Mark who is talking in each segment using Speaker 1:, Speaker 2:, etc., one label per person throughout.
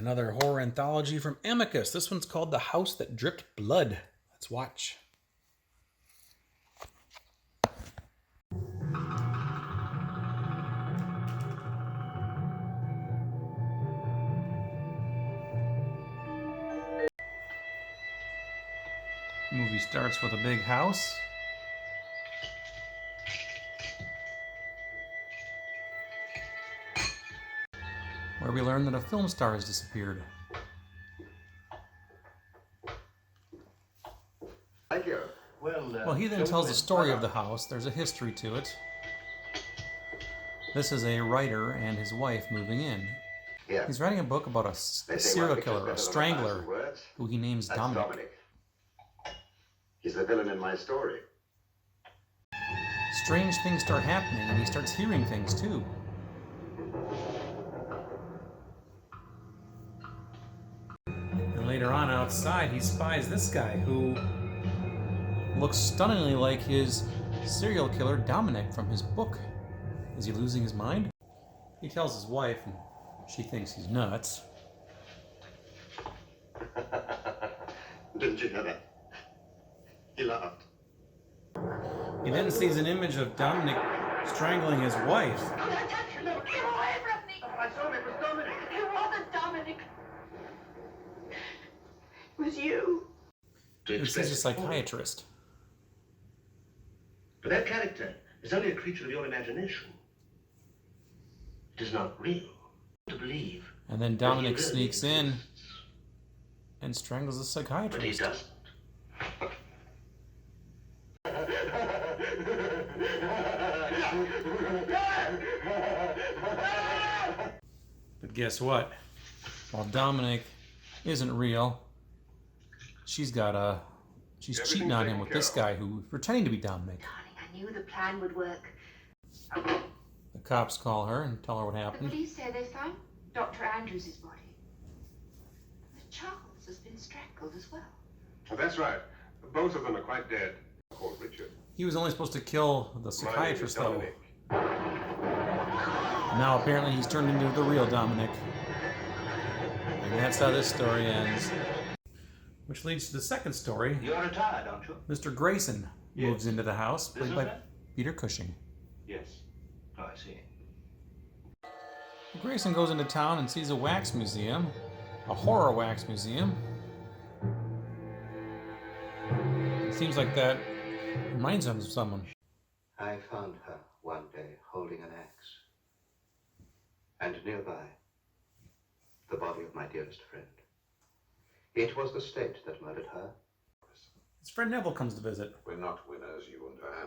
Speaker 1: another horror anthology from Amicus. This one's called The House That Dripped Blood. Let's watch. The movie starts with a big house. Where we learn that a film star has disappeared.
Speaker 2: Thank you.
Speaker 1: Well, he then tells the story of the house. There's a history to it. This is a writer and his wife moving in.
Speaker 2: Yeah.
Speaker 1: He's writing a book about a serial killer, a strangler, who he names Dominic.
Speaker 2: He's the villain in my story.
Speaker 1: Strange things start happening, and he starts hearing things too. And later on outside, he spies this guy who looks stunningly like his serial killer Dominic from his book. Is he losing his mind? He tells his wife, and she thinks he's nuts.
Speaker 2: Didn't you hear that? He laughed.
Speaker 1: He then sees an image of Dominic strangling his wife.
Speaker 3: No, get away from me!
Speaker 2: I saw him, it was Dominic.
Speaker 3: It wasn't Dominic. It was you.
Speaker 1: He sees a psychiatrist.
Speaker 4: But that character is only a creature of your imagination. It is not real to believe.
Speaker 1: And then Dominic sneaks in and strangles the psychiatrist.
Speaker 4: But he doesn't.
Speaker 1: But guess what? While Dominic isn't real, she's cheating on him with this guy who's pretending to be Dominic.
Speaker 3: Darling, I knew the plan would work.
Speaker 1: The cops call her and tell her what
Speaker 3: The
Speaker 1: happened.
Speaker 3: police say they found Dr. Andrews' body. But Charles has been strangled as well.
Speaker 5: Oh, that's right. Both of them are quite dead. Called Richard.
Speaker 1: He was only supposed to kill the psychiatrist, though.
Speaker 5: Dominic.
Speaker 1: Now apparently he's turned into the real Dominic. And that's how this story ends. Which leads to the second story.
Speaker 4: You're retired, aren't you?
Speaker 1: Mr. Grayson
Speaker 4: Yes.
Speaker 1: moves into the house, played by Peter Cushing.
Speaker 4: Yes. Oh, I see.
Speaker 1: Grayson goes into town and sees a wax museum, a horror wax museum. It seems like that reminds him of someone.
Speaker 6: I found her one day holding an axe. And nearby, the body of my dearest friend. It was the state that murdered her.
Speaker 1: His friend Neville comes to visit.
Speaker 5: We're not winners, you and I.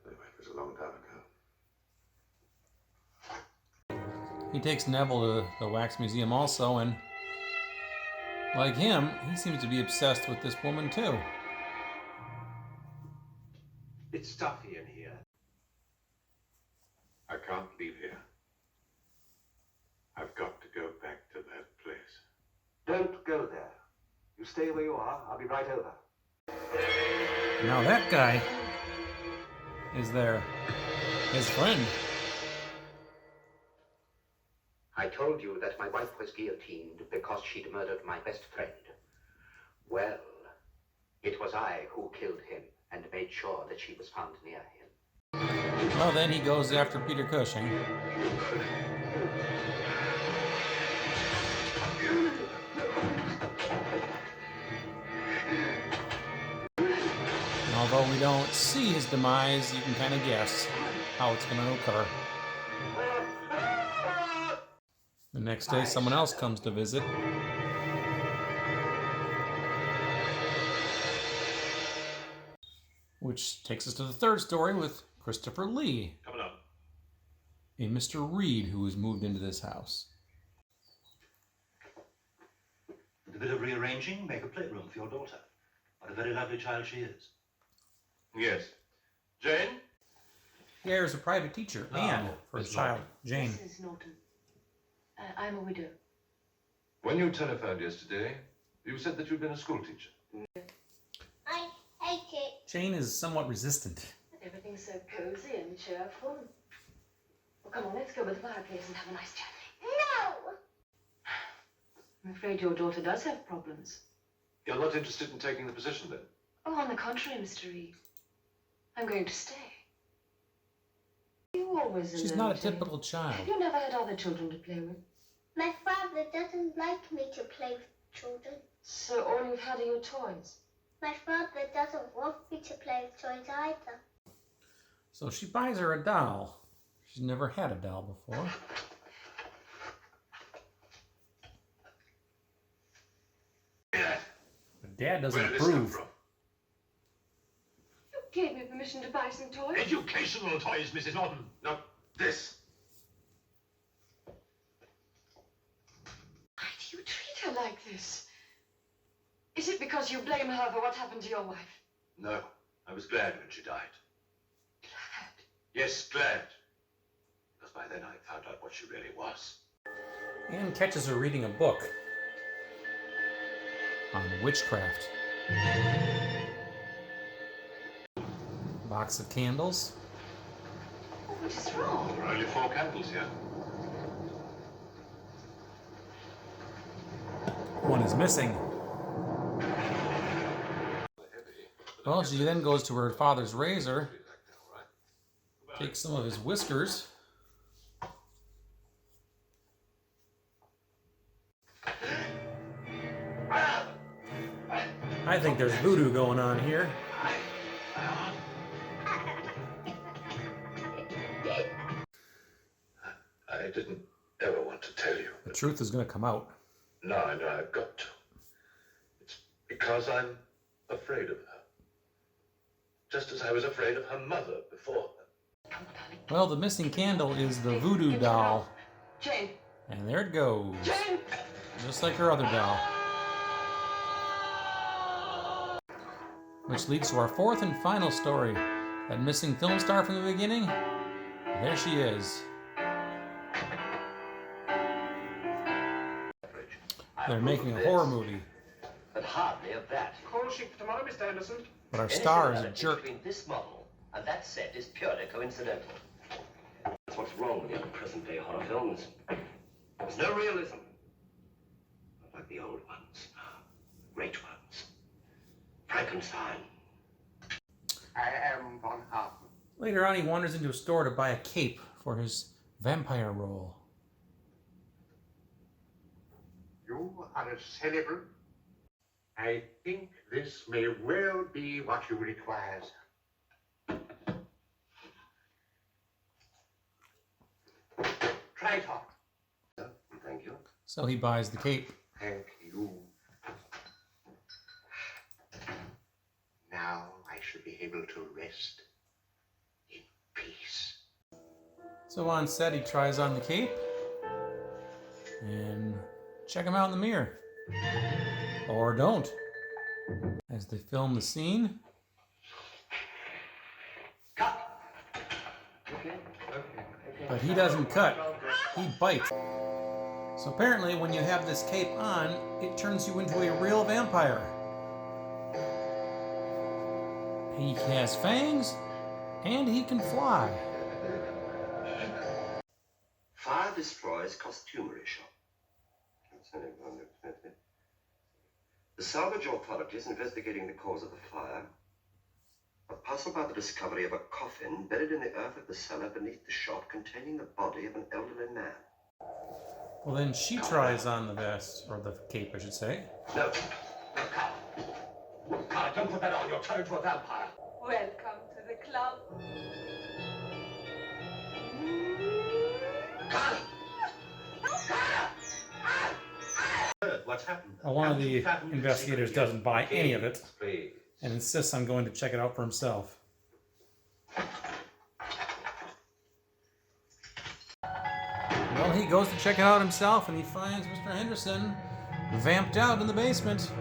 Speaker 5: Anyway, it was a long time ago.
Speaker 1: He takes Neville to the wax museum also, and like him, he seems to be obsessed with this woman too.
Speaker 4: It's stuffy in here.
Speaker 5: I can't leave here. I've got to go back to that place.
Speaker 4: Don't go there. You stay where you are. I'll be right over.
Speaker 1: Now that guy is his friend.
Speaker 6: I told you that my wife was guillotined because she'd murdered my best friend. Well, it was I who killed him and made sure that she was found near him.
Speaker 1: Well, then he goes after Peter Cushing. And although we don't see his demise, you can kind of guess how it's going to occur. The next day, someone else comes to visit. Which takes us to the third story with Christopher Lee,
Speaker 4: Coming up.
Speaker 1: a Mr. Reed who has moved into this house.
Speaker 4: With a bit of rearranging, make a playroom for your daughter. What a very lovely child she is.
Speaker 5: Yes. Jane?
Speaker 1: He hires a private teacher, Anne, for his
Speaker 4: Miss
Speaker 1: child, Jane.
Speaker 3: Mrs. Norton. I'm a widow.
Speaker 5: When you telephoned yesterday, you said that you'd been a school teacher.
Speaker 3: I hate it.
Speaker 1: Jane is somewhat resistant.
Speaker 3: Everything's so cozy and cheerful. Well, come on, let's go by the fireplace and have a nice chat. No! I'm afraid your daughter does have problems.
Speaker 5: You're not interested in taking the position, then?
Speaker 3: Oh, on the contrary, Mr. Reed. I'm going to stay. You always
Speaker 1: She's
Speaker 3: alone,
Speaker 1: not a
Speaker 3: Jane.
Speaker 1: typical child.
Speaker 3: Have you never had other children to play with?
Speaker 7: My father doesn't like me to play with children.
Speaker 3: So all you've had are your toys?
Speaker 7: My father doesn't want me to play with toys either.
Speaker 1: So she buys her a doll. She's never had a doll before. But Dad doesn't
Speaker 5: Where did this come
Speaker 1: approve.
Speaker 5: from?
Speaker 3: You gave me permission to buy some toys.
Speaker 5: Educational toys, Mrs. Norton. Not this.
Speaker 3: Why do you treat her like this? Is it because you blame her for what happened to your wife?
Speaker 5: No, I was glad when she died.
Speaker 3: Glad.
Speaker 5: Yes, glad. Because by then I found out what she really was.
Speaker 1: Anne catches her reading a book on witchcraft. Box of candles.
Speaker 3: Oh, what is wrong?
Speaker 5: There are only 4 candles here.
Speaker 1: One is missing. Well, she then goes to her father's razor, takes some of his whiskers, I think there's voodoo going on here.
Speaker 5: I didn't ever want to tell you.
Speaker 1: The truth is going to come out.
Speaker 5: No, I know I've got to. It's because I'm afraid of her. Just as I was afraid of her mother before.
Speaker 1: Well, the missing candle is the voodoo doll.
Speaker 3: Jane.
Speaker 1: And there it goes.
Speaker 3: Jane!
Speaker 1: Just like her other doll. Which leads to our 4th and final story. That missing film star from the beginning? There she is. They're making a horror movie.
Speaker 6: But hardly of that.
Speaker 4: Call sheet for tomorrow, Mr. Anderson.
Speaker 1: But our
Speaker 6: Any
Speaker 1: star is a
Speaker 6: similarity
Speaker 1: jerk.
Speaker 6: between this model and that set is purely coincidental.
Speaker 4: That's what's wrong with the present-day horror films. There's no realism. Not like the old ones. Great ones. Frankenstein.
Speaker 2: I am Von Hartmann.
Speaker 1: Later on, he wanders into a store to buy a cape for his vampire role.
Speaker 2: You are a celebrant. I think this may well be what you require. Try it on.
Speaker 4: Thank you.
Speaker 1: So he buys the cape.
Speaker 2: Thank you. Now I should be able to rest in peace.
Speaker 1: So on set, he tries on the cape. And check him out in the mirror. Or don't. As they film the scene. But he doesn't cut. He bites. So apparently when you have this cape on, it turns you into a real vampire. He has fangs, and he can fly.
Speaker 4: Fire destroys costumery shop. The salvage authorities investigating the cause of the fire are puzzled by the discovery of a coffin buried in the earth of the cellar beneath the shop containing the body of an elderly man.
Speaker 1: Well, then she tries on the vest, or the cape, I should say.
Speaker 4: No. No, Carl. Carl, don't put that on. You'll turn into a vampire.
Speaker 3: Welcome to the club.
Speaker 4: Carl! What's happened?
Speaker 1: One of the investigators doesn't buy any of it
Speaker 4: Please.
Speaker 1: and insists on going to check it out for himself. Well, he goes to check it out himself and he finds Mr. Henderson vamped out in the basement.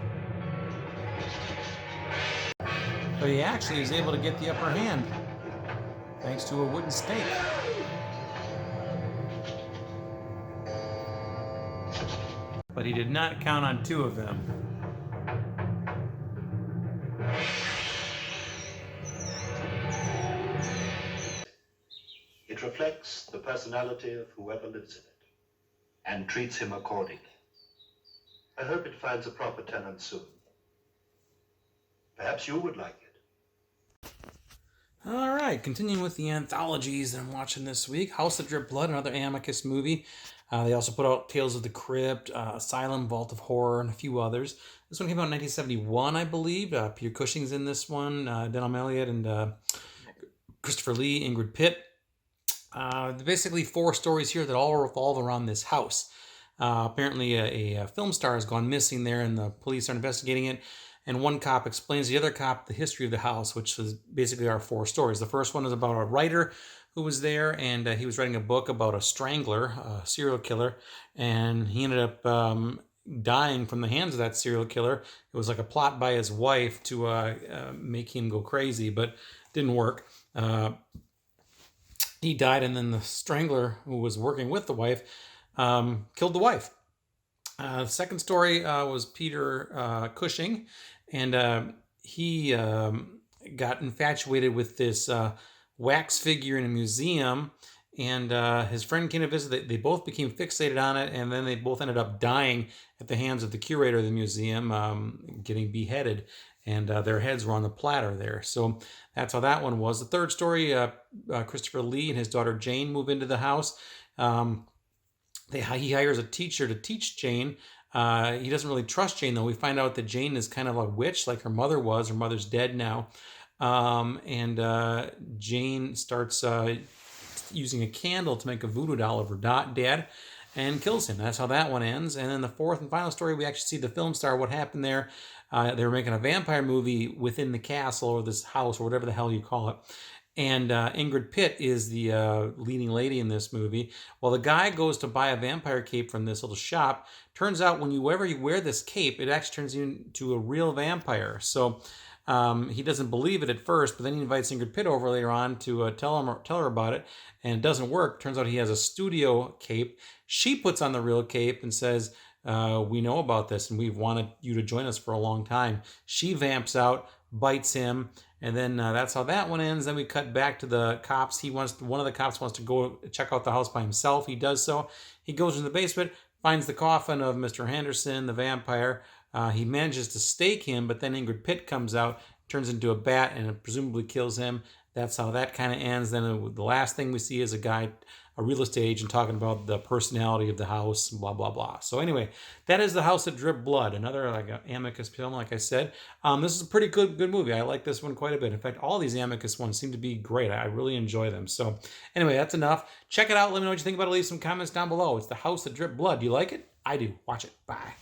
Speaker 1: But he actually is able to get the upper hand thanks to a wooden stake. But he did not count on 2 of them.
Speaker 8: It reflects the personality of whoever lives in it and treats him accordingly.
Speaker 5: I hope it finds a proper tenant soon. Perhaps you would like it.
Speaker 1: All right, continuing with the anthologies that I'm watching this week. House of Drip Blood, another Amicus movie. They also put out Tales of the Crypt, Asylum, Vault of Horror, and a few others. This one came out in 1971, I believe. Peter Cushing's in this one, Denholm Elliott, and Christopher Lee, Ingrid Pitt. Basically 4 stories here that all revolve around this house. Apparently a film star has gone missing there, and the police are investigating it. And one cop explains to the other cop the history of the house, which is basically our 4 stories. The first one is about a writer who was there, and he was writing a book about a strangler, a serial killer, and he ended up dying from the hands of that serial killer. It was like a plot by his wife to make him go crazy, but didn't work. He died, and then the strangler who was working with the wife killed the wife. The second story was Peter Cushing, and he got infatuated with this wax figure in a museum, and his friend came to visit. They both became fixated on it, and then they both ended up dying at the hands of the curator of the museum, getting beheaded, and their heads were on the platter there. So that's how that one was. The third story, Christopher Lee and his daughter Jane move into the house. He hires a teacher to teach Jane. He doesn't really trust Jane, though. We find out that Jane is kind of a witch, like her mother was. Her mother's dead now. And Jane starts using a candle to make a voodoo doll of her dad and kills him. That's how that one ends. And then the fourth and final story, we actually see the film star, what happened there. They were making a vampire movie within the castle or this house or whatever the hell you call it. And Ingrid Pitt is the leading lady in this movie. Well, the guy goes to buy a vampire cape from this little shop. Turns out whenever you wear this cape, it actually turns you into a real vampire. So he doesn't believe it at first, but then he invites Ingrid Pitt over later on to tell her about it. And it doesn't work. Turns out he has a studio cape. She puts on the real cape and says, we know about this and we've wanted you to join us for a long time. She vamps out, bites him, and then that's how that one ends. Then we cut back to the cops. One of the cops wants to go check out the house by himself. He does so. He goes in the basement, finds the coffin of Mr. Henderson, the vampire. He manages to stake him, but then Ingrid Pitt comes out, turns into a bat, and it presumably kills him. That's how that kind of ends. Then the last thing we see is a real estate agent talking about the personality of the house, blah, blah, blah. So anyway, that is The House That Dripped Blood, another like an Amicus film, like I said. This is a pretty good movie. I like this one quite a bit. In fact, all these Amicus ones seem to be great. I really enjoy them. So anyway, that's enough. Check it out. Let me know what you think about it. Leave some comments down below. It's The House That Dripped Blood. Do you like it? I do. Watch it. Bye.